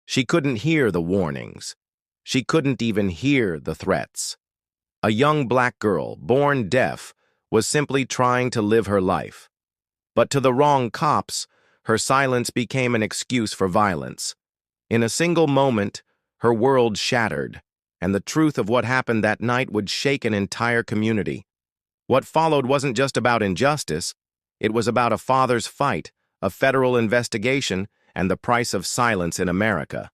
She couldn't hear the warnings. She couldn't even hear the threats. A young black girl, born deaf, was simply trying to live her life. But to the wrong cops, her silence became an excuse for violence. In a single moment, her world shattered, and the truth of what happened that night would shake an entire community. What followed wasn't just about injustice, it was about a father's fight, a federal investigation, and the price of silence in America.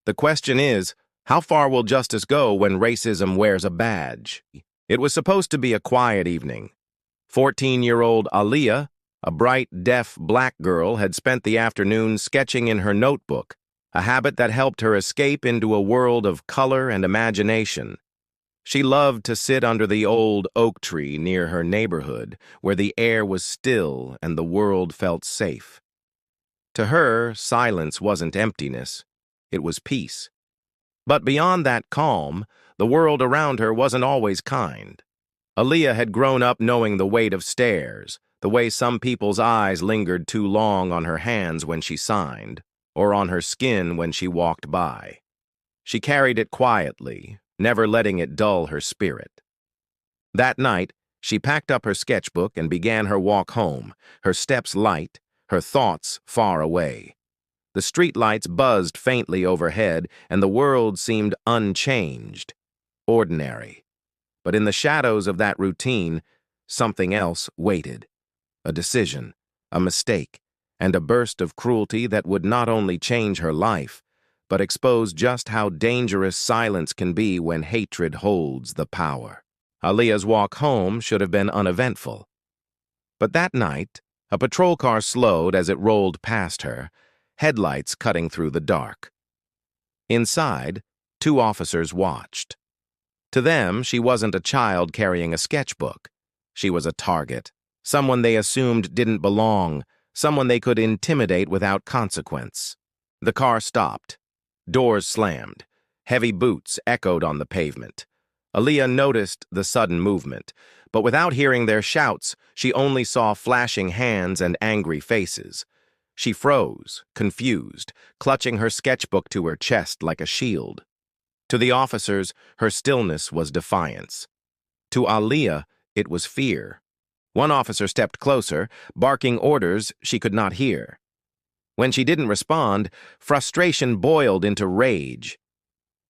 The question is, how far will justice go when racism wears a badge? It was supposed to be a quiet evening. 14-year-old Aaliyah, a bright, deaf black girl, had spent the afternoon sketching in her notebook, a habit that helped her escape into a world of color and imagination. She loved to sit under the old oak tree near her neighborhood, where the air was still and the world felt safe. To her, silence wasn't emptiness, it was peace. But beyond that calm, the world around her wasn't always kind. Aaliyah had grown up knowing the weight of stares, the way some people's eyes lingered too long on her hands when she signed, or on her skin when she walked by. She carried it quietly, never letting it dull her spirit. That night, she packed up her sketchbook and began her walk home, her steps light, her thoughts far away. The streetlights buzzed faintly overhead, and the world seemed unchanged, ordinary. But in the shadows of that routine, something else waited. A decision, a mistake, and a burst of cruelty that would not only change her life, but expose just how dangerous silence can be when hatred holds the power. Aaliyah's walk home should have been uneventful. But that night, a patrol car slowed as it rolled past her, headlights cutting through the dark. Inside, 2 officers watched. To them, she wasn't a child carrying a sketchbook. She was a target, someone they assumed didn't belong, someone they could intimidate without consequence. The car stopped. Doors slammed. Heavy boots echoed on the pavement. Aaliyah noticed the sudden movement, but without hearing their shouts, she only saw flashing hands and angry faces. She froze, confused, clutching her sketchbook to her chest like a shield. To the officers, her stillness was defiance. To Aaliyah, it was fear. One officer stepped closer, barking orders she could not hear. When she didn't respond, frustration boiled into rage.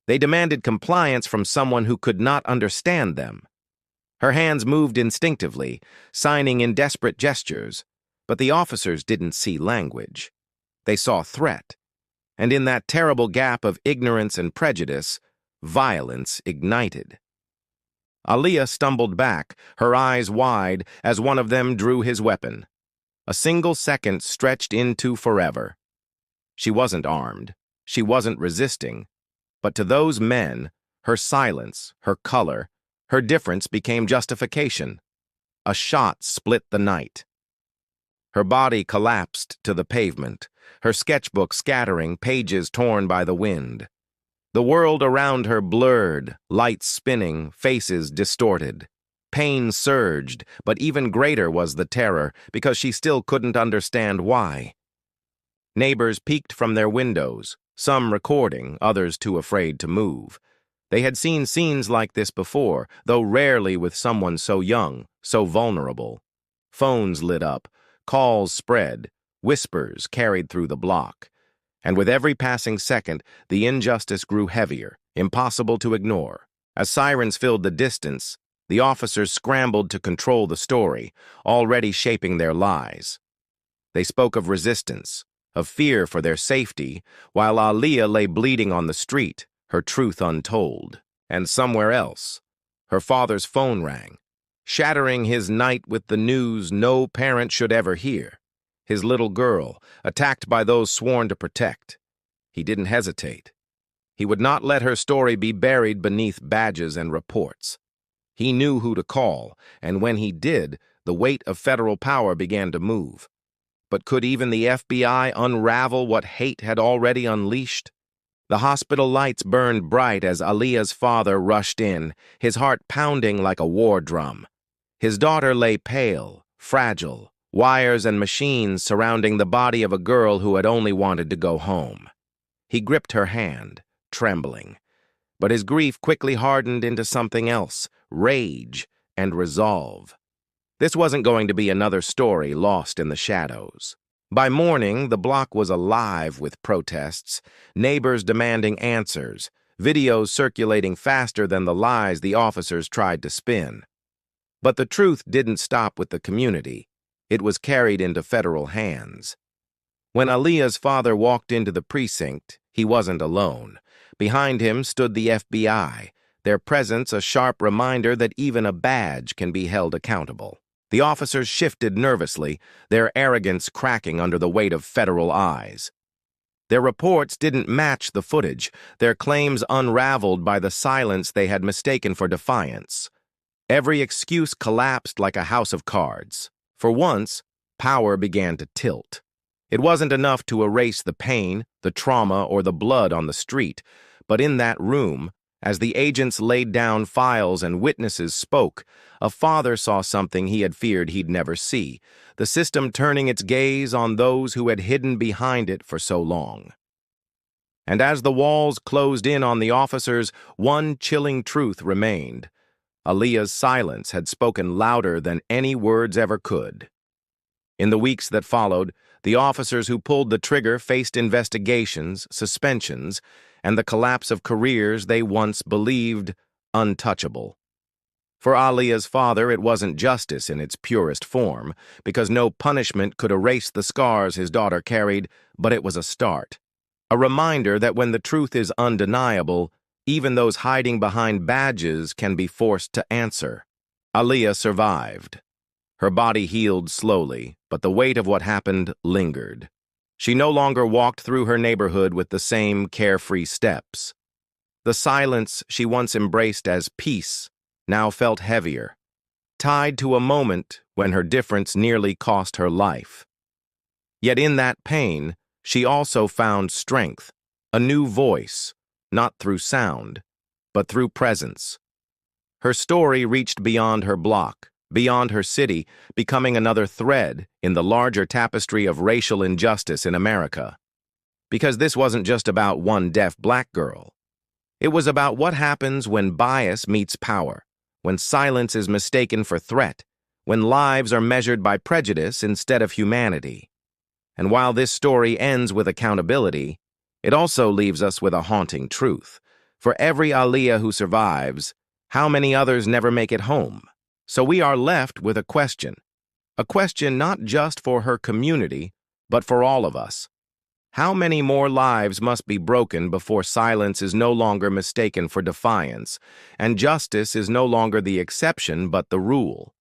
They demanded compliance from someone who could not understand them. Her hands moved instinctively, signing in desperate gestures, but the officers didn't see language. They saw threat, and in that terrible gap of ignorance and prejudice, violence ignited. Aaliyah stumbled back, her eyes wide, as one of them drew his weapon. A single second stretched into forever. She wasn't armed. She wasn't resisting. But to those men, her silence, her color, her difference became justification. A shot split the night. Her body collapsed to the pavement, her sketchbook scattering, pages torn by the wind. The world around her blurred, lights spinning, faces distorted. Pain surged, but even greater was the terror, because she still couldn't understand why. Neighbors peeked from their windows, some recording, others too afraid to move. They had seen scenes like this before, though rarely with someone so young, so vulnerable. Phones lit up, calls spread, whispers carried through the block. And with every passing second, the injustice grew heavier, impossible to ignore. As sirens filled the distance, the officers scrambled to control the story, already shaping their lies. They spoke of resistance, of fear for their safety, while Aaliyah lay bleeding on the street, her truth untold. And somewhere else, her father's phone rang, shattering his night with the news no parent should ever hear. His little girl, attacked by those sworn to protect. He didn't hesitate. He would not let her story be buried beneath badges and reports. He knew who to call, and when he did, the weight of federal power began to move. But could even the FBI unravel what hate had already unleashed? The hospital lights burned bright as Aaliyah's father rushed in, his heart pounding like a war drum. His daughter lay pale, fragile, wires and machines surrounding the body of a girl who had only wanted to go home. He gripped her hand, trembling. But his grief quickly hardened into something else, rage and resolve. This wasn't going to be another story lost in the shadows. By morning, the block was alive with protests, neighbors demanding answers, videos circulating faster than the lies the officers tried to spin. But the truth didn't stop with the community. It was carried into federal hands. When Aaliyah's father walked into the precinct, he wasn't alone. Behind him stood the FBI, their presence a sharp reminder that even a badge can be held accountable. The officers shifted nervously, their arrogance cracking under the weight of federal eyes. Their reports didn't match the footage, their claims unraveled by the silence they had mistaken for defiance. Every excuse collapsed like a house of cards. For once, power began to tilt. It wasn't enough to erase the pain, the trauma, or the blood on the street, but in that room, as the agents laid down files and witnesses spoke, a father saw something he had feared he'd never see, the system turning its gaze on those who had hidden behind it for so long. And as the walls closed in on the officers, one chilling truth remained. Aaliyah's silence had spoken louder than any words ever could. In the weeks that followed, the officers who pulled the trigger faced investigations, suspensions, and the collapse of careers they once believed untouchable. For Aaliyah's father, it wasn't justice in its purest form, because no punishment could erase the scars his daughter carried, but it was a start. A reminder that when the truth is undeniable, even those hiding behind badges can be forced to answer. Aaliyah survived. Her body healed slowly, but the weight of what happened lingered. She no longer walked through her neighborhood with the same carefree steps. The silence she once embraced as peace now felt heavier, tied to a moment when her difference nearly cost her life. Yet in that pain, she also found strength, a new voice, not through sound, but through presence. Her story reached beyond her block, beyond her city, becoming another thread in the larger tapestry of racial injustice in America. Because this wasn't just about one deaf black girl. It was about what happens when bias meets power, when silence is mistaken for threat, when lives are measured by prejudice instead of humanity. And while this story ends with accountability, it also leaves us with a haunting truth. For every Aaliyah who survives, how many others never make it home? So we are left with a question not just for her community, but for all of us. How many more lives must be broken before silence is no longer mistaken for defiance, and justice is no longer the exception but the rule?